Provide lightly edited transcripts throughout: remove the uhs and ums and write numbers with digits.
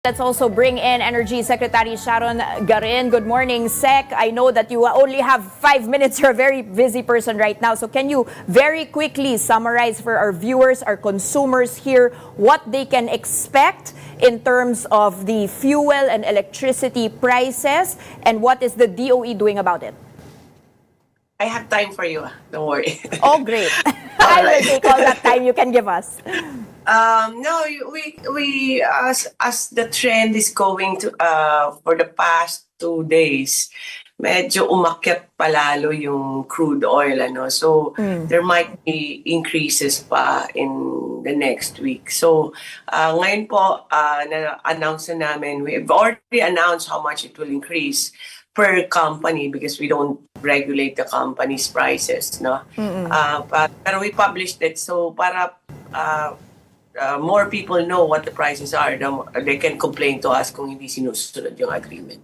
Let's also bring in Energy Secretary Sharon Garin. Good morning, Sec. I know that you only have 5 minutes. You're a very busy person right now. So can you very quickly summarize for our viewers, our consumers here, what they can expect in terms of the fuel and electricity prices, and what is the DOE doing about it? I have time for you. Don't worry. Oh, great. I will take all that time you can give us. No, we as the trend is going to for the past 2 days, medyo umakyat palalo yung crude oil, ano. So there might be increases pa in the next week. So ngayon po na-announce na namin, we've already announced how much it will increase per company because we don't regulate the company's prices, no. Pero we published it so para more people know what the prices are, they can complain to us kung hindi sinusunod yung agreement.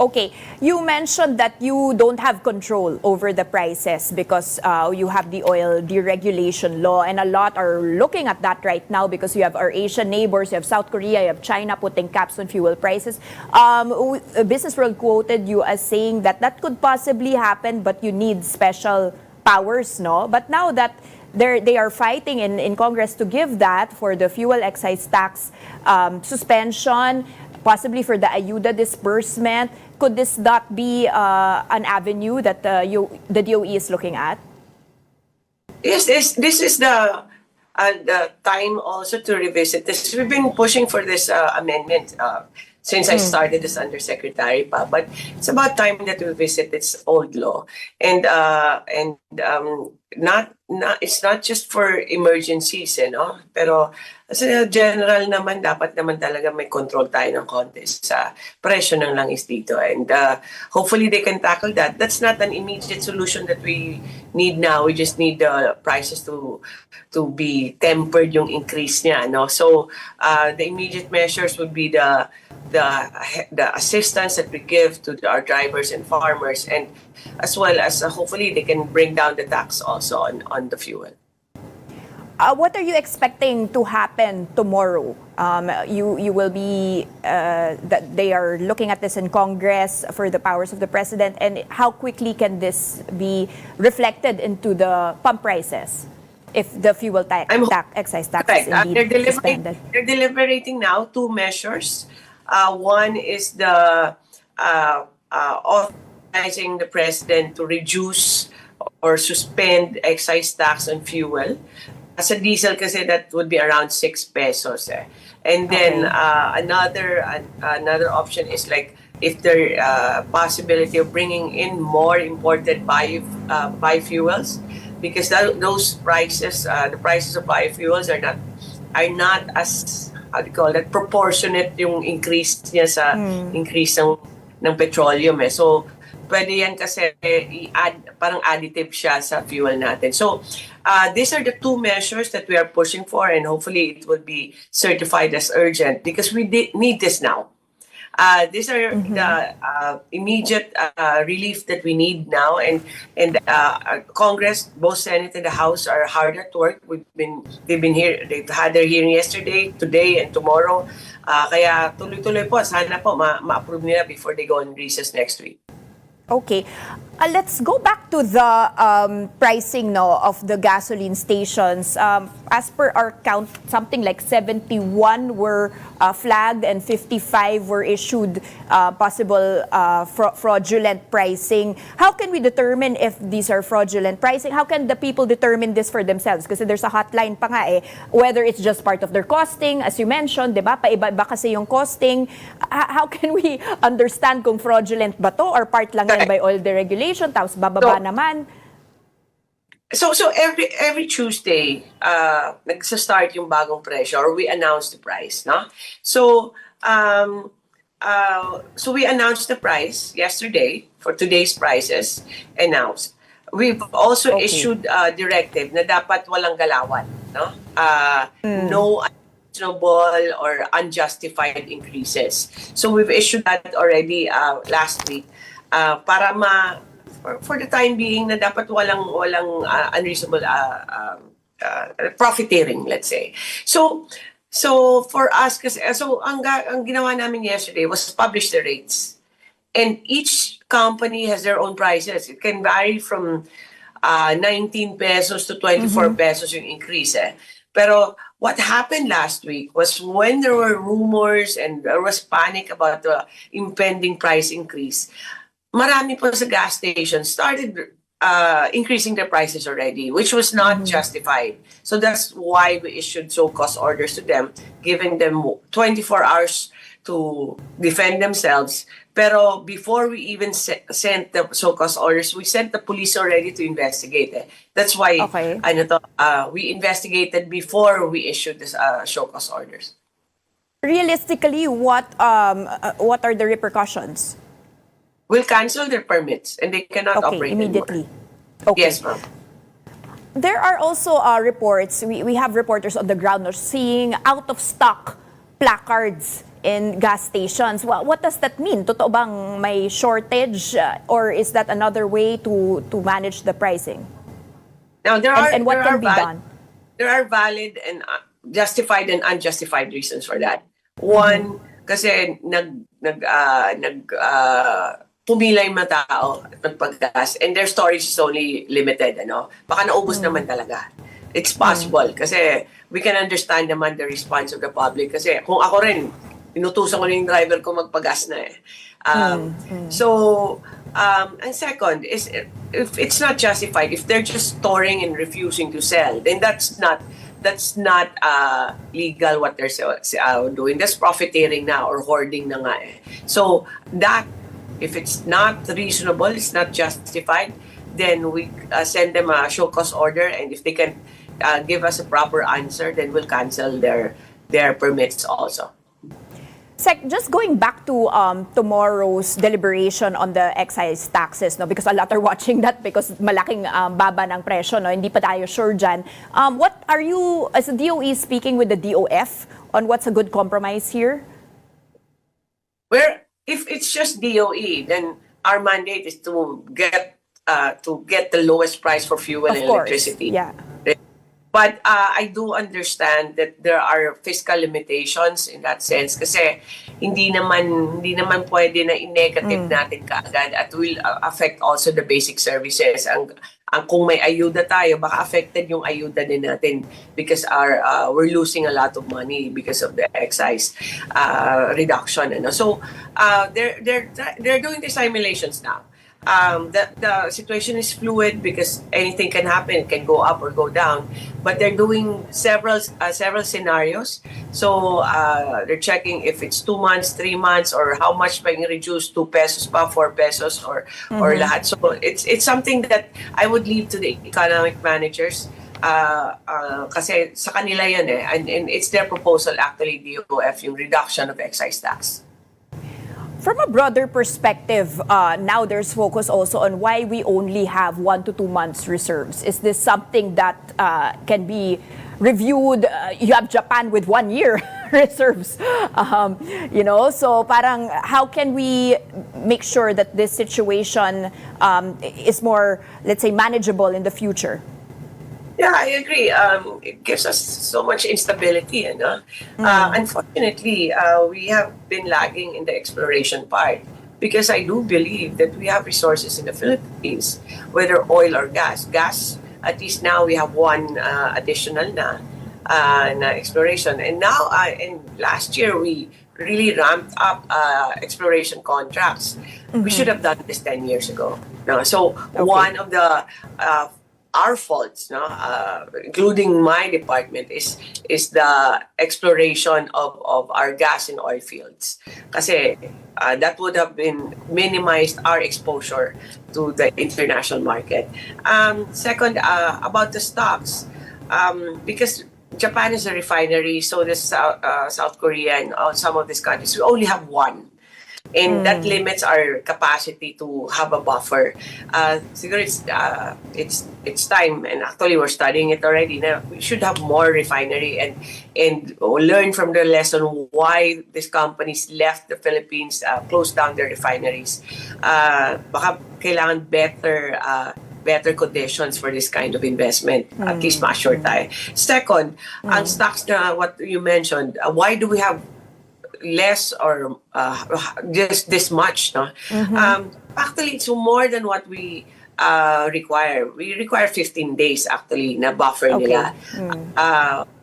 Okay, you mentioned that you don't have control over the prices because you have the oil deregulation law, and a lot are looking at that right now because you have our Asian neighbors, you have South Korea, you have China putting caps on fuel prices. Business World quoted you as saying that that could possibly happen, but you need special powers, no? But now that they are fighting in Congress to give that for the fuel excise tax suspension, possibly for the ayuda disbursement. Could this not be an avenue that the DOE is looking at? Yes, this is the time also to revisit this. We've been pushing for this amendment since I started as undersecretary pa, but it's about time that we visit this old law, and not it's not just for emergencies, no? Pero as a general naman, dapat naman talaga may control tayo ng konti sa presyo ng langis dito, and hopefully they can tackle that. That's not an immediate solution that we need now. We just need the prices to be tempered yung increase niya, no? So the immediate measures would be the assistance that we give to our drivers and farmers, and as well as hopefully they can bring down the tax also on the fuel. What are you expecting to happen tomorrow? You will be that they are looking at this in Congress for the powers of the president, and how quickly can this be reflected into the pump prices if the fuel excise tax is indeed suspended? They're deliberating now 2 measures. One is the authorizing the president to reduce or suspend excise tax on fuel. Sa diesel kasi that would be around 6 pesos. And then another option is like if there possibility of bringing in more imported biofuels, because those prices, the prices of biofuels are not as, how do you call that, proportionate yung increase niya sa increase ng petroleum. So pwede yan kasi i-add, parang additive siya sa fuel natin. So these are the 2 measures that we are pushing for, and hopefully it will be certified as urgent because we need this now. These are the immediate relief that we need now, and Congress, both Senate and the House, are hard at work. They've been here. They've had their hearing yesterday, today, and tomorrow. Kaya tuloy-tuloy po. Sana po ma-approve nila before they go on recess next week. Okay. Let's go back to the pricing of the gasoline stations. As per our count, something like 71 were flagged and 55 were issued possible fraudulent pricing. How can we determine if these are fraudulent pricing? How can the people determine this for themselves? Kasi there's a hotline pa nga whether it's just part of their costing, as you mentioned, di ba? Paiba-iba kasi yung costing. How can we understand kung fraudulent ba to or part lang yan by oil deregulation, tapos bababa naman? So every Tuesday, nagsa-start yung bagong presyo, or we announce the price, no? So we announced the price yesterday for today's prices announced. We've also issued a directive na dapat walang galawan, no? No unreasonable or unjustified increases. So we've issued that already last week. Para for the time being na dapat walang unreasonable profiteering, let's say. So So for us, kasi, so ang ginawa namin yesterday was publish the rates. And each company has their own prices. It can vary from 19 pesos to 24 pesos yung increase. Pero what happened last week was when there were rumors and there was panic about the impending price increase, marami po sa gas stations started increasing their prices already, which was not justified. So that's why we issued so-cost orders to them, giving them 24 hours to defend themselves. Pero before we even sent the so-cost orders, we sent the police already to investigate. That's why we investigated before we issued this so-cost orders. Realistically, what are the repercussions? We'll cancel their permits and they cannot operate immediately. Anymore. Okay. Yes, ma'am. There are also reports, we have reporters on the ground seeing out-of-stock placards in gas stations. Well, what does that mean? Totoo bang may shortage or is that another way to manage the pricing? Now, and what can be done? There are valid and justified and unjustified reasons for that. One, kasi pumila yung mga tao at magpaggas and their storage is only limited. Baka naubos naman talaga. It's possible kasi we can understand naman the response of the public kasi kung ako rin, inutusan ko na yung driver ko magpagas na So, and second is if it's not justified, if they're just storing and refusing to sell, then that's not legal what they're doing. That's profiteering na or hoarding na nga So that, if it's not reasonable, it's not justified, then we send them a show cause order, and if they can give us a proper answer, then we'll cancel their permits also. Sec, just going back to tomorrow's deliberation on the excise taxes, because a lot are watching that because malaking baba ng presyo, hindi pa tayo sure dyan. What are you, as a DOE, speaking with the DOF on what's a good compromise here? If it's just DOE, then our mandate is to get the lowest price for fuel and electricity. Yeah. But I do understand that there are fiscal limitations in that sense kasi hindi naman pwede na i-negative natin kaagad at will affect also the basic services. Kung may ayuda tayo, baka affected yung ayuda din natin because we're losing a lot of money because of the excise reduction. So they're doing the simulations now. The situation is fluid because anything can happen. It can go up or go down. But they're doing several scenarios. So they're checking if it's 2 months, 3 months, or how much being reduced, 2 pesos pa, 4 pesos, or lahat. So it's something that I would leave to the economic managers. Kasi sa kanila yan and it's their proposal actually, DOF, yung reduction of excise tax. From a broader perspective, now there's focus also on why we only have 1 to 2 months reserves. Is this something that can be reviewed? You have Japan with 1 year reserves, so parang how can we make sure that this situation is more, let's say, manageable in the future? Yeah, I agree. It gives us so much instability. Unfortunately, we have been lagging in the exploration part because I do believe that we have resources in the Philippines, whether oil or gas. Gas, at least now we have one additional na exploration. And now, and last year, we really ramped up exploration contracts. We should have done this 10 years ago. So one of the our faults, including my department, is the exploration of our gas and oil fields. Kasi that would have been minimized our exposure to the international market. Second, about the stocks, because Japan is a refinery, so does South Korea and some of these countries. We only have one. And that limits our capacity to have a buffer. Siguro it's time, and actually we're studying it already. Now we should have more refinery and learn from the lesson why these companies left the Philippines, closed down their refineries. Baka kailangan better better conditions for this kind of investment. At least ma-assure tayo. Second, ang stocks na what you mentioned, why do we have less or just this much? No? Actually, it's more than what we require. We require 15 days actually na buffer nila.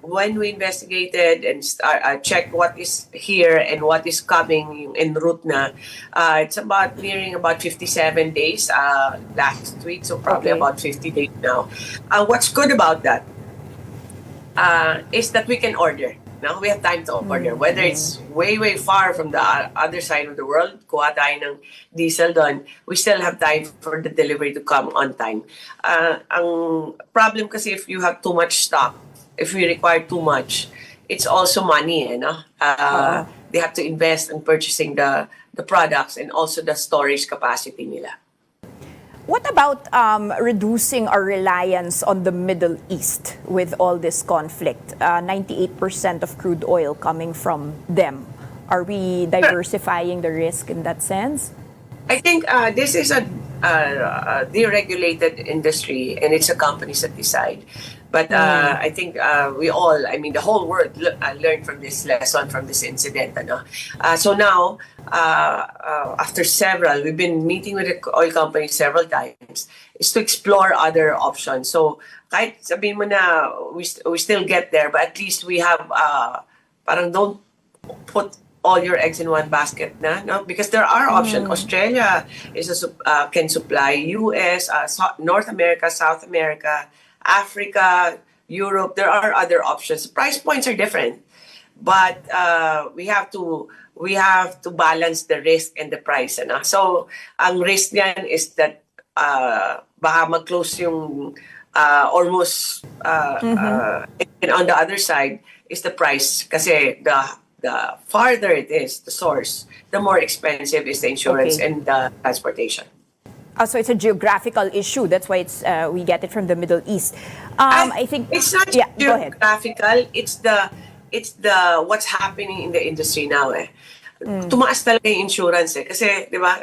When we investigated and checked what is here and what is coming en route na, it's nearing about 57 days last week, so probably about 50 days now. What's good about that is that we can order. Now we have time to order. Whether it's way far from the other side of the world, kuha tayo ng diesel doon, we still have time for the delivery to come on time. Ang problem kasi if you have too much stock, if we require too much, it's also money. They have to invest in purchasing the products and also the storage capacity nila. What about reducing our reliance on the Middle East with all this conflict? 98% of crude oil coming from them. Are we diversifying the risk in that sense? I think this is a deregulated industry, and it's a companies that decide. But I think we all, the whole world learned from this lesson, from this incident. So now, after we've been meeting with the oil companies several times, is to explore other options. So kahit sabihin mo na we still get there, but at least we have, parang don't put all your eggs in one basket no? Because there are options. Australia can supply, US, North America, South America, Africa, Europe. There are other options. Price points are different, but we have to balance the risk and the price. So ang risk niyan is that baka mag-close yung almost and on the other side is the price, kasi the farther it is, the source, the more expensive is the insurance and the transportation. So it's a geographical issue. That's why we get it from the Middle East. I think it's not geographical. It's the what's happening in the industry now. Tumaas talaga yung insurance kasi, di ba?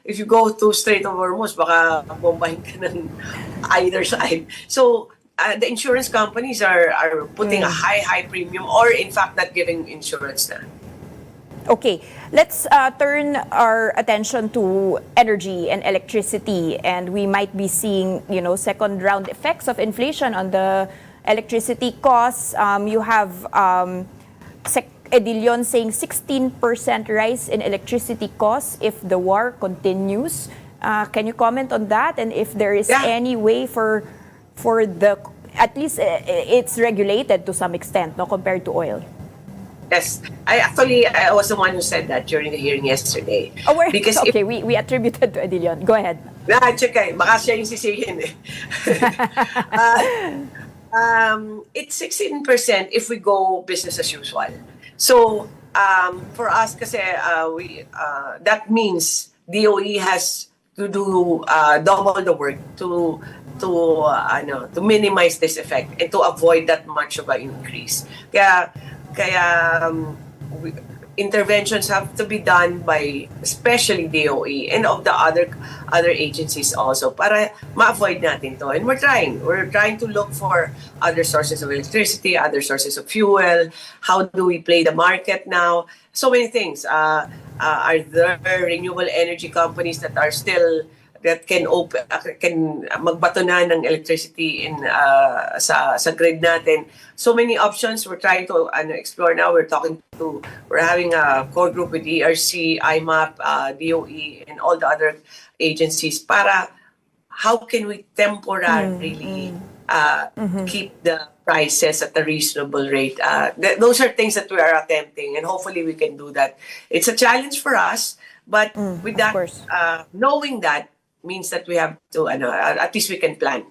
If you go to Strait of Hormuz, baka bombahin ka ng either side. So the insurance companies are putting a high premium, or in fact not giving insurance na. Okay, let's turn our attention to energy and electricity, and we might be seeing, second round effects of inflation on the electricity costs. You have Sec Edilion saying 16% rise in electricity costs if the war continues. Can you comment on that, and if there is any way for the, at least it's regulated to some extent, no, compared to oil? Yes, I was the one who said that during the hearing yesterday. Because we attributed to Edilion. Go ahead. It's okay. Baka siya yung sisihin It's 16% if we go business as usual. So for us, kasi that means DOE has to do double the work to minimize this effect and to avoid that much of an increase. Kaya interventions have to be done by especially DOE and of the other agencies also para ma-avoid natin to. And we're trying to look for other sources of electricity, other sources of fuel. How do we play the market now? So many things. Are there renewable energy companies that can magbato na ng electricity in sa grid natin? So many options we're trying to explore now. We're having a core group with ERC, IMAP, DOE, and all the other agencies para how can we temporarily keep the prices at a reasonable rate. Those are things that we are attempting, and hopefully we can do that. It's a challenge for us, but with that, knowing that means that we have to, at least we can plan.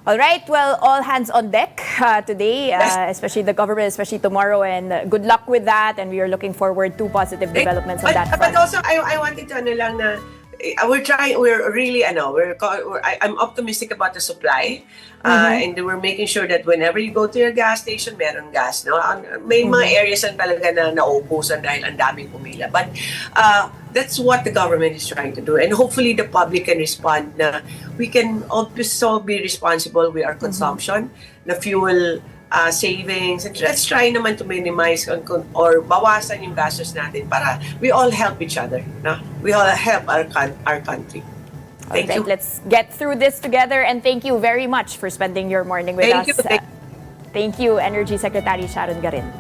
All right. Well, all hands on deck today, especially the government, especially tomorrow, and good luck with that. And we are looking forward to positive developments on that front. But also, I wanted to lang na we're trying. We're really, I'm optimistic about the supply, and we're making sure that whenever you go to your gas station, meron gas. No, may mga areas na talaga na nauubusan dahil ang daming pumila. But that's what the government is trying to do, and hopefully the public can respond. Na we can also be responsible with our consumption, the fuel. Savings, and let's try naman to minimize or bawasan yung gastos natin para we all help each other. No? We all help our country. Thank you. Let's get through this together, and thank you very much for spending your morning with us. Thank you. Thank you, Energy Secretary Sharon Garin.